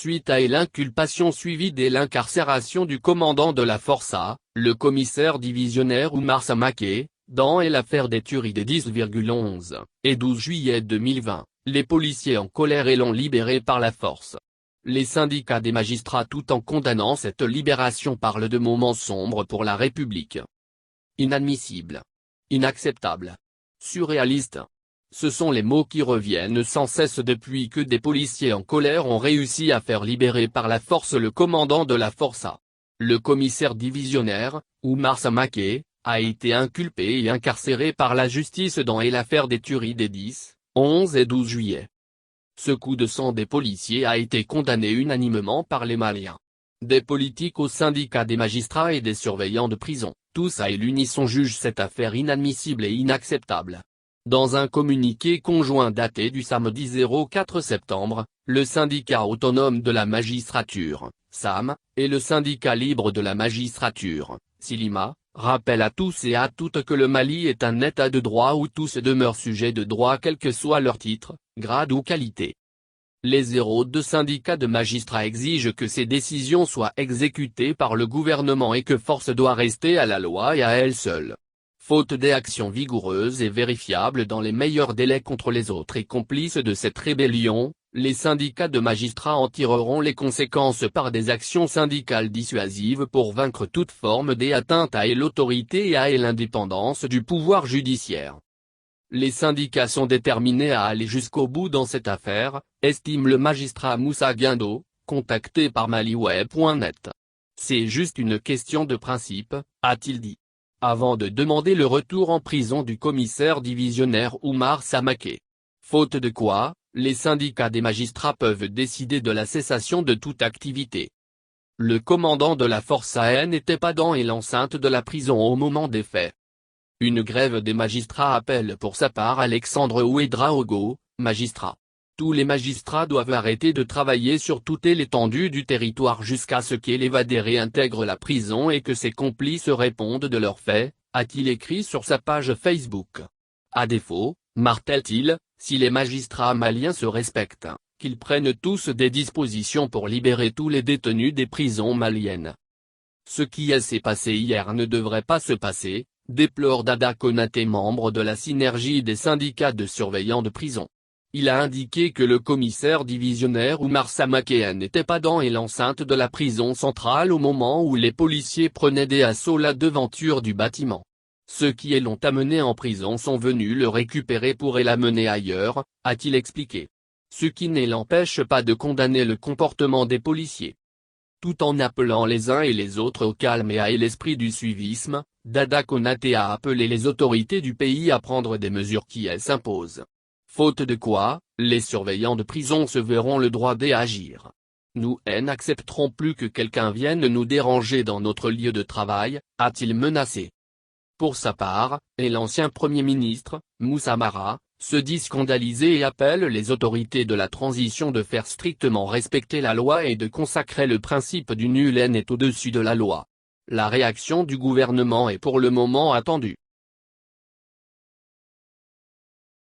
Suite à l'inculpation suivie de l'incarcération du commandant de la Força, le commissaire divisionnaire Oumar Samaké, dans l'affaire des tueries des 10,11 et 12 juillet 2020, les policiers en colère l'ont libéré par la force. Les syndicats des magistrats, tout en condamnant cette libération, parlent de moments sombres pour la République. Inadmissible. Inacceptable. Surréaliste. Ce sont les mots qui reviennent sans cesse depuis que des policiers en colère ont réussi à faire libérer par la force le commandant de la Força. Le commissaire divisionnaire, Oumar Samaké, a été inculpé et incarcéré par la justice dans l'affaire des tueries des 10, 11 et 12 juillet. Ce coup de sang des policiers a été condamné unanimement par les Maliens. Des politiques au syndicat des magistrats et des surveillants de prison, tous à l'unisson jugent cette affaire inadmissible et inacceptable. Dans un communiqué conjoint daté du samedi 04 septembre, le syndicat autonome de la magistrature, SAM, et le syndicat libre de la magistrature, SILIMA, rappellent à tous et à toutes que le Mali est un état de droit où tous demeurent sujets de droit quel que soit leur titre, grade ou qualité. Les 02 syndicats de magistrats exigent que ces décisions soient exécutées par le gouvernement et que force doit rester à la loi et à elle seule. Faute d'actions vigoureuses et vérifiables dans les meilleurs délais contre les autres et complices de cette rébellion, les syndicats de magistrats en tireront les conséquences par des actions syndicales dissuasives pour vaincre toute forme d'atteinte à l'autorité et à l'indépendance du pouvoir judiciaire. Les syndicats sont déterminés à aller jusqu'au bout dans cette affaire, estime le magistrat Moussa Guindo, contacté par maliweb.net. C'est juste une question de principe, a-t-il dit. Avant de demander le retour en prison du commissaire divisionnaire Oumar Samaké. Faute de quoi, les syndicats des magistrats peuvent décider de la cessation de toute activité. Le commandant de la Força n'était pas dans l'enceinte de la prison au moment des faits. Une grève des magistrats appelle pour sa part Alexandre Ouedraogo, magistrat. Tous les magistrats doivent arrêter de travailler sur toute l'étendue du territoire jusqu'à ce que l'évadé réintègre la prison et que ses complices répondent de leurs faits, a-t-il écrit sur sa page Facebook. À défaut, martèle-t-il, si les magistrats maliens se respectent, qu'ils prennent tous des dispositions pour libérer tous les détenus des prisons maliennes. Ce qui s'est passé hier ne devrait pas se passer, déplore Dada Konaté, membre de la synergie des syndicats de surveillants de prison. Il a indiqué que le commissaire divisionnaire Oumar Samaké n'était pas dans l'enceinte de la prison centrale au moment où les policiers prenaient d'assaut la devanture du bâtiment. Ceux qui l'ont amené en prison sont venus le récupérer pour l'amener ailleurs, a-t-il expliqué. Ce qui ne l'empêche pas de condamner le comportement des policiers. Tout en appelant les uns et les autres au calme et à l'esprit du suivisme, Dada Konaté a appelé les autorités du pays à prendre des mesures qui s'imposent. Faute de quoi, les surveillants de prison se verront le droit d'agir. Nous n'accepterons plus que quelqu'un vienne nous déranger dans notre lieu de travail, a-t-il menacé. Pour sa part, l'ancien Premier ministre, Moussa Mara, se dit scandalisé et appelle les autorités de la transition de faire strictement respecter la loi et de consacrer le principe du nul n'est au-dessus de la loi. La réaction du gouvernement est pour le moment attendue.